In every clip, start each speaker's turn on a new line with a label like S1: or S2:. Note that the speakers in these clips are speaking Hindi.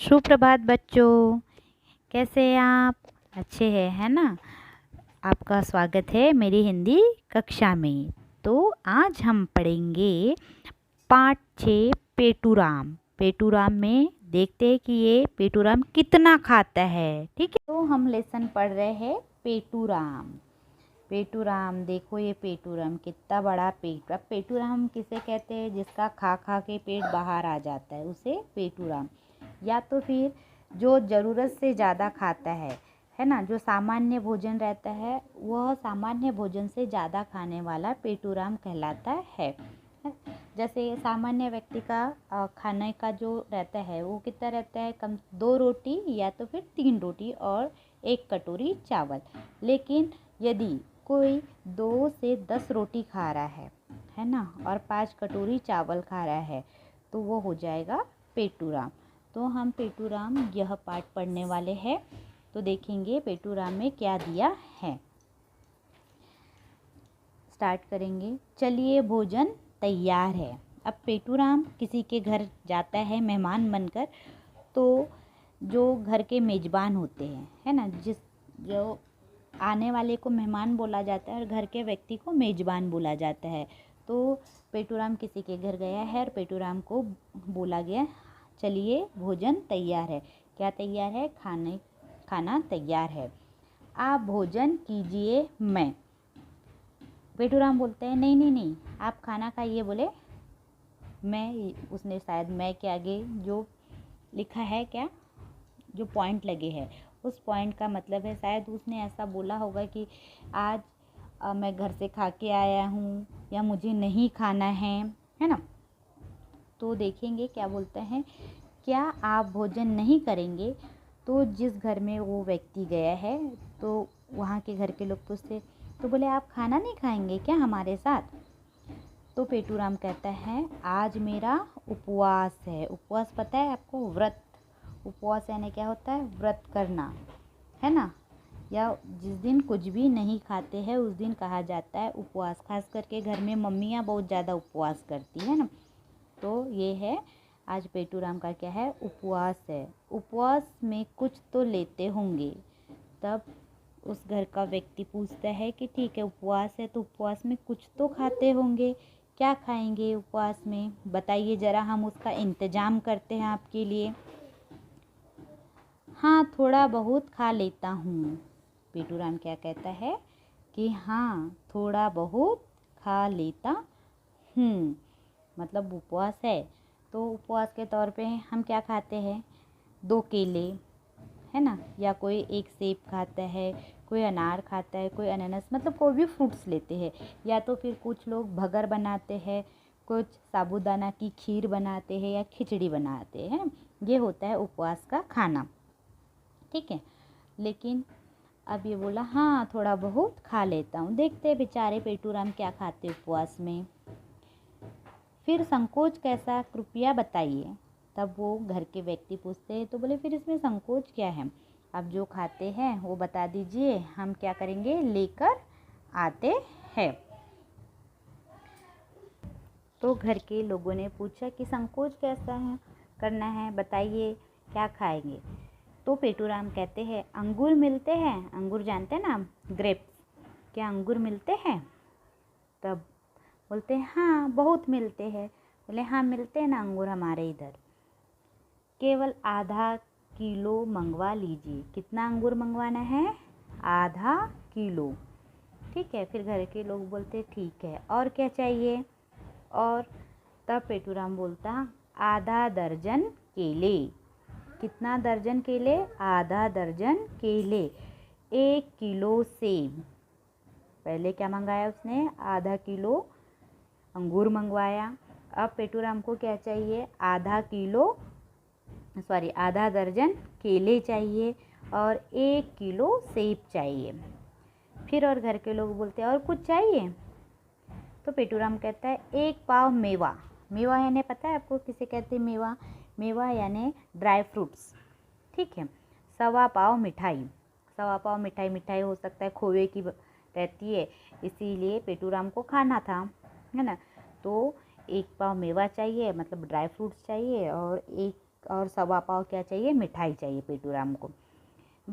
S1: सुप्रभात बच्चों, कैसे हैं आप? अच्छे हैं, है ना? आपका स्वागत है मेरी हिंदी कक्षा में। तो आज हम पढ़ेंगे पाठ 6 पेटूराम। पेटूराम में देखते हैं कि ये पेटूराम कितना खाता है। ठीक है, तो हम लेसन पढ़ रहे हैं पेटूराम। पेटूराम देखो, ये पेटूराम कितना बड़ा पेट। अब पेटूराम किसे कहते हैं? जिसका खा खा के पेट बाहर आ जाता है उसे पेटूराम। या तो फिर जो ज़रूरत से ज़्यादा खाता है ना, जो सामान्य भोजन रहता है वह सामान्य भोजन से ज़्यादा खाने वाला पेटूराम कहलाता है। जैसे सामान्य व्यक्ति का खाने का जो रहता है वो कितना रहता है? कम 2 रोटी या तो फिर 3 रोटी और 1 कटोरी चावल। लेकिन यदि कोई 2 से 10 रोटी खा रहा है ना, और 5 कटोरी चावल खा रहा है तो वो हो जाएगा पेटूराम। तो हम पेटूराम यह पाठ पढ़ने वाले हैं। तो देखेंगे पेटूराम में क्या दिया है। स्टार्ट करेंगे। चलिए, भोजन तैयार है। अब पेटूराम किसी के घर जाता है मेहमान बनकर, तो जो घर के मेज़बान होते हैं, है ना, जो आने वाले को मेहमान बोला जाता है और घर के व्यक्ति को मेज़बान बोला जाता है। तो पेटूराम किसी के घर गया है और पेटूराम को बोला गया, चलिए भोजन तैयार है। क्या तैयार है? खाना तैयार है, आप भोजन कीजिए। मैं पेटूराम बोलते हैं, नहीं नहीं नहीं, आप खाना खाइए। बोले मैं, उसने शायद मैं के आगे जो लिखा है, क्या जो पॉइंट लगे हैं उस पॉइंट का मतलब है, शायद उसने ऐसा बोला होगा कि आज मैं घर से खा के आया हूँ या मुझे नहीं खाना है ना। तो देखेंगे क्या बोलते हैं, क्या आप भोजन नहीं करेंगे? तो जिस घर में वो व्यक्ति गया है तो वहाँ के घर के लोग पूछते, तो बोले आप खाना नहीं खाएंगे क्या हमारे साथ? तो पेटूराम कहता है, आज मेरा उपवास है। उपवास पता है आपको? व्रत। उपवास यानी क्या होता है? व्रत करना, है ना। या जिस दिन कुछ भी नहीं खाते हैं उस दिन कहा जाता है उपवास। खास करके घर में मम्मियाँ बहुत ज़्यादा उपवास करती है ना। तो ये है, आज पेटूराम का क्या है? उपवास है। उपवास में कुछ तो लेते होंगे। तब उस घर का व्यक्ति पूछता है कि ठीक है, उपवास है तो उपवास में कुछ तो खाते होंगे। क्या खाएंगे उपवास में? बताइए ज़रा, हम उसका इंतज़ाम करते हैं आपके लिए। हाँ, थोड़ा बहुत खा लेता हूँ। पेटूराम क्या कहता है कि हाँ, थोड़ा बहुत खा लेता हूँ। मतलब उपवास है तो उपवास के तौर पे हम क्या खाते हैं? 2 केले, है ना, या कोई 1 सेब खाता है, कोई अनार खाता है, कोई अनानास, मतलब कोई भी फ्रूट्स लेते हैं। या तो फिर कुछ लोग भगर बनाते हैं, कुछ साबूदाना की खीर बनाते हैं या खिचड़ी बनाते हैं। ये होता है उपवास का खाना, ठीक है। लेकिन अब ये बोला हाँ, थोड़ा बहुत खा लेता हूँ। देखते हैं बेचारे पेटूराम क्या खाते उपवास में। फिर संकोच कैसा, कृपया बताइए। तब वो घर के व्यक्ति पूछते हैं, तो बोले फिर इसमें संकोच क्या है? आप जो खाते हैं वो बता दीजिए, हम क्या करेंगे? लेकर आते हैं। तो घर के लोगों ने पूछा कि संकोच कैसा है, करना है, बताइए क्या खाएंगे। तो पेटूराम कहते हैं, अंगूर मिलते हैं? अंगूर जानते हैं ना, ग्रेप्स। क्या अंगूर मिलते हैं? तब बोलते हैं हाँ, बहुत मिलते हैं। बोले हाँ, मिलते हैं ना अंगूर हमारे इधर। केवल आधा किलो मंगवा लीजिए। कितना अंगूर मंगवाना है? आधा किलो। ठीक है। फिर घर के लोग बोलते ठीक है, और क्या चाहिए? और तब पेटूराम बोलता, आधा दर्जन केले। कितना दर्जन केले? आधा दर्जन केले। 1 किलो सेब। पहले क्या मंगाया उसने? आधा किलो अंगूर मंगवाया। अब पेटूराम को क्या चाहिए? आधा दर्जन केले चाहिए और 1 किलो सेब चाहिए। फिर और घर के लोग बोलते हैं और कुछ चाहिए? तो पेटूराम कहता है 1 पाव मेवा। मेवा यानी पता है आपको किसे कहते हैं? मेवा, मेवा यानी ड्राई फ्रूट्स, ठीक है। 1.25 पाव मिठाई। 1.25 पाव मिठाई, मिठाई हो सकता है खोए की रहती है, इसीलिए पेटूराम को खाना था, है ना। तो 1 पाव मेवा चाहिए, मतलब ड्राई फ्रूट्स चाहिए, और 1 और सवा पाव क्या चाहिए, मिठाई चाहिए पेटूराम को।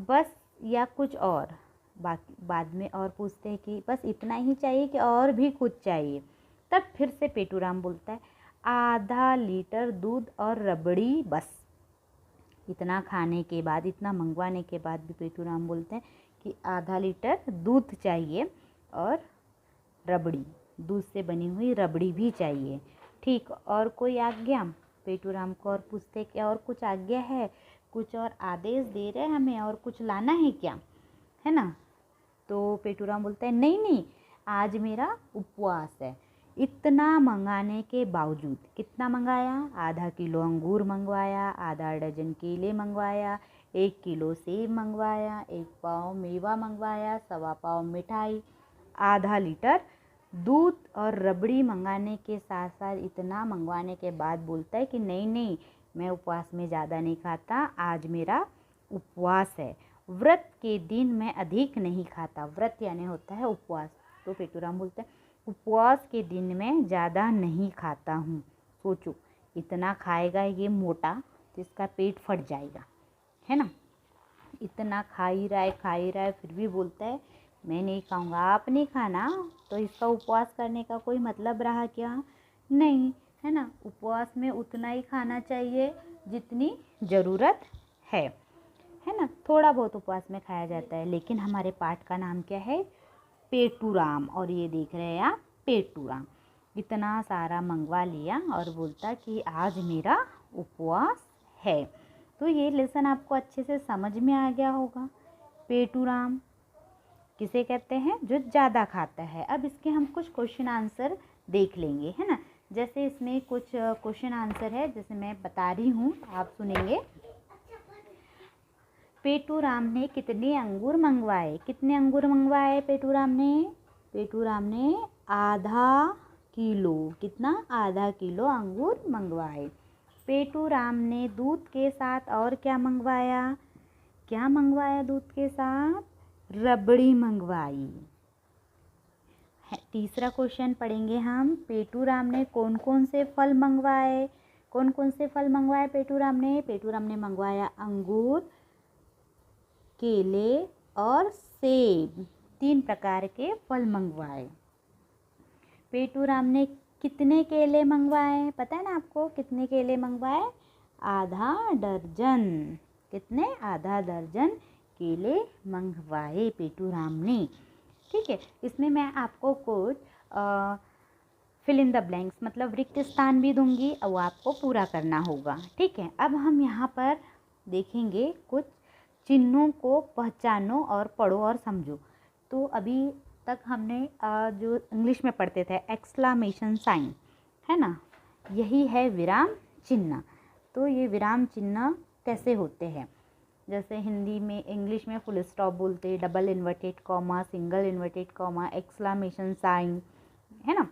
S1: बस या कुछ और, बाकी बाद में और पूछते हैं कि बस इतना ही चाहिए कि और भी कुछ चाहिए। तब फिर से पेटूराम बोलता है आधा लीटर दूध और रबड़ी बस। इतना खाने के बाद, इतना मंगवाने के बाद भी पेटूराम बोलते हैं कि आधा लीटर दूध चाहिए और रबड़ी, दूध से बनी हुई रबड़ी भी चाहिए। ठीक, और कोई आज्ञा? पेटूराम को और पूछते कि और कुछ आज्ञा है, कुछ और आदेश दे रहे हैं हमें, और कुछ लाना है क्या, है ना? तो पेटूराम बोलता है नहीं नहीं, आज मेरा उपवास है। इतना मंगाने के बावजूद, कितना मंगाया? आधा किलो अंगूर मंगवाया, आधा डजन केले मंगवाया, 1 किलो सेब मंगवाया, 1 पाव मेवा मंगवाया, सवा पाव मिठाई, आधा लीटर दूध और रबड़ी मंगाने के साथ साथ इतना मंगवाने के बाद बोलता है कि नहीं नहीं, मैं उपवास में ज़्यादा नहीं खाता, आज मेरा उपवास है। व्रत के दिन मैं अधिक नहीं खाता। व्रत यानी होता है उपवास। तो पेटूराम बोलते हैं उपवास के दिन मैं ज़्यादा नहीं खाता हूँ। सोचो, इतना खाएगा ये मोटा तो इसका पेट फट जाएगा, है ना? इतना खा ही रहा है फिर भी बोलता है मैं नहीं खाऊंगा। आप नहीं खाना तो इसका उपवास करने का कोई मतलब रहा क्या? नहीं, है ना? उपवास में उतना ही खाना चाहिए जितनी ज़रूरत है ना? थोड़ा बहुत उपवास में खाया जाता है। लेकिन हमारे पाठ का नाम क्या है? पेटूराम। और ये देख रहे हैं आप, पेटूराम इतना सारा मंगवा लिया और बोलता कि आज मेरा उपवास है। तो ये लेसन आपको अच्छे से समझ में आ गया होगा। पेटूराम किसे कहते हैं? जो ज़्यादा खाता है। अब इसके हम कुछ क्वेश्चन आंसर देख लेंगे, है ना? जैसे इसमें कुछ क्वेश्चन आंसर है, जैसे मैं बता रही हूँ, आप सुनेंगे। पेटूराम ने कितने अंगूर मंगवाए? कितने अंगूर मंगवाए पेटूराम ने? पेटूराम ने आधा किलो, कितना? आधा किलो अंगूर मंगवाए। पेटूराम ने दूध के साथ और क्या मंगवाया? क्या मंगवाया दूध के साथ? रबड़ी मंगवाई। तीसरा क्वेश्चन पढ़ेंगे हम। पेटूराम ने कौन कौन से फल मंगवाए? कौन कौन से फल मंगवाए पेटूराम ने? पेटूराम ने मंगवाया अंगूर, केले और सेब। 3 प्रकार के फल मंगवाए। पेटूराम ने कितने केले मंगवाए? पता है ना आपको कितने केले मंगवाए? आधा दर्जन। कितने? आधा दर्जन केले मंगवाए पेटूराम ने। ठीक है, इसमें मैं आपको कुछ फिल इन द ब्लैंक्स मतलब रिक्त स्थान भी दूंगी और वो आपको पूरा करना होगा। ठीक है, अब हम यहाँ पर देखेंगे कुछ चिन्हों को पहचानो और पढ़ो और समझो। तो अभी तक हमने जो इंग्लिश में पढ़ते थे एक्सक्लेमेशन साइन, है ना, यही है विराम चिन्ह। तो ये विराम चिन्ह कैसे होते हैं? जैसे हिंदी में, इंग्लिश में फुल स्टॉप बोलते हैं, double inverted comma, single inverted comma, exclamation sign, है ना,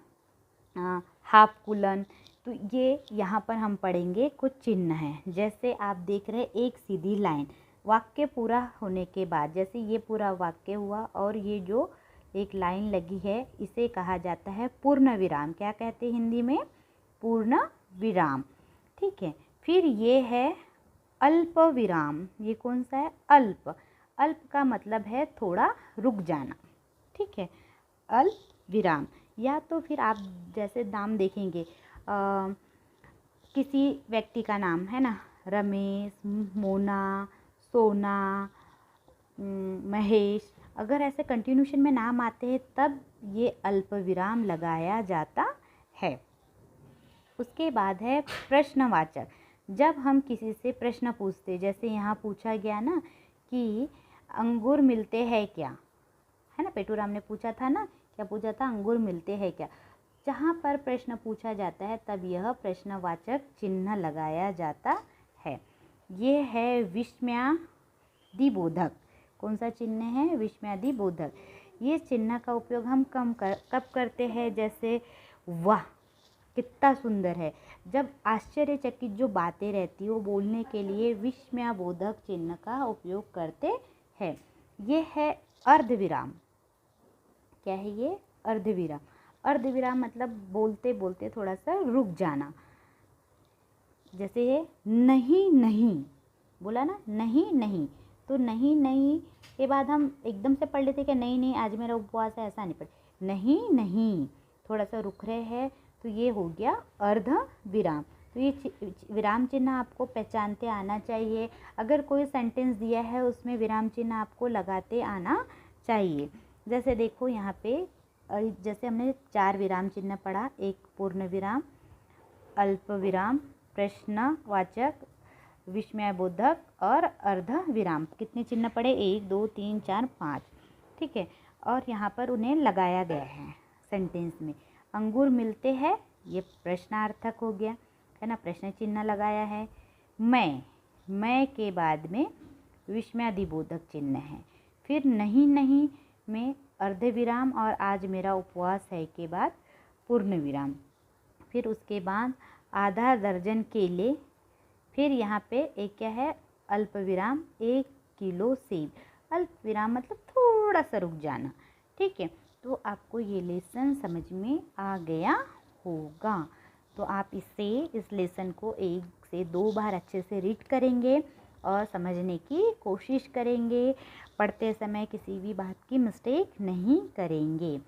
S1: हाफ कोलन। तो ये यहाँ पर हम पढ़ेंगे कुछ चिन्ह हैं। जैसे आप देख रहे हैं एक सीधी लाइन, वाक्य पूरा होने के बाद, जैसे ये पूरा वाक्य हुआ और ये जो एक लाइन लगी है इसे कहा जाता है पूर्ण विराम। क्या कहते हैं हिंदी में? पूर्ण विराम। ठीक है, फिर ये है अल्प विराम। ये कौन सा है? अल्प। अल्प का मतलब है थोड़ा रुक जाना। ठीक है, अल्प विराम। या तो फिर आप जैसे नाम देखेंगे, किसी व्यक्ति का नाम है ना, रमेश, मोना, सोना, महेश, अगर ऐसे कंटिन्यूशन में नाम आते हैं तब ये अल्प विराम लगाया जाता है। उसके बाद है प्रश्नवाचक। जब हम किसी से प्रश्न पूछते, जैसे यहाँ पूछा गया ना कि अंगूर मिलते हैं क्या, है ना, पेटूराम ने पूछा था ना, क्या पूछा था? अंगूर मिलते हैं क्या। जहाँ पर प्रश्न पूछा जाता है तब यह प्रश्नवाचक चिन्ह लगाया जाता है। ये है विस्मयादिबोधक। कौन सा चिन्ह है? विस्मयादिबोधक। ये चिन्ह का उपयोग हम कब करते हैं? जैसे वाह कितना सुंदर है, जब आश्चर्यचकित जो बातें रहती है वो बोलने के लिए विस्मयाबोधक चिन्ह का उपयोग करते हैं। ये है अर्धविराम। क्या है ये? अर्धविराम। अर्धविराम मतलब बोलते बोलते थोड़ा सा रुक जाना। जैसे है नहीं नहीं, बोला ना नहीं नहीं, तो नहीं नहीं के बाद हम एकदम से पढ़ लेते कि नहीं नहीं आज मेरा उपवास है, ऐसा नहीं पढ़। नहीं नहीं, थोड़ा सा रुक रहे हैं, तो ये हो गया अर्ध विराम। तो ये विराम चिन्ह आपको पहचानते आना चाहिए। अगर कोई सेंटेंस दिया है उसमें विराम चिन्ह आपको लगाते आना चाहिए। जैसे देखो यहाँ पे जैसे हमने 4 विराम चिन्ह पढ़ा, एक पूर्ण विराम, अल्प विराम, प्रश्नवाचक, विस्मयबोधक और अर्ध विराम। कितने चिन्ह पड़े? 1 2 3 4 5, ठीक है। और यहाँ पर उन्हें लगाया गया है सेंटेंस में। अंगूर मिलते हैं, ये प्रश्नार्थक हो गया, है ना, प्रश्न चिन्ह लगाया है। मैं के बाद में विस्मयादिबोधक चिन्ह है। फिर नहीं नहीं में अर्ध विराम और आज मेरा उपवास है के बाद पूर्ण विराम। फिर उसके बाद आधा दर्जन केले। फिर यहाँ पे एक क्या है? अल्प विराम, 1 किलो सेब। अल्प विराम मतलब थोड़ा सा रुक जाना, ठीक है। तो आपको ये लेसन समझ में आ गया होगा। तो आप इस लेसन को 1 से 2 बार अच्छे से रीड करेंगे और समझने की कोशिश करेंगे। पढ़ते समय किसी भी बात की मिस्टेक नहीं करेंगे।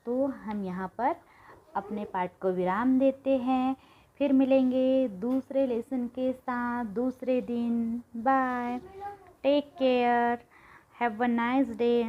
S1: तो हम यहाँ पर अपने पाठ को विराम देते हैं। फिर मिलेंगे दूसरे लेसन के साथ दूसरे दिन। Bye, take care, have a nice day.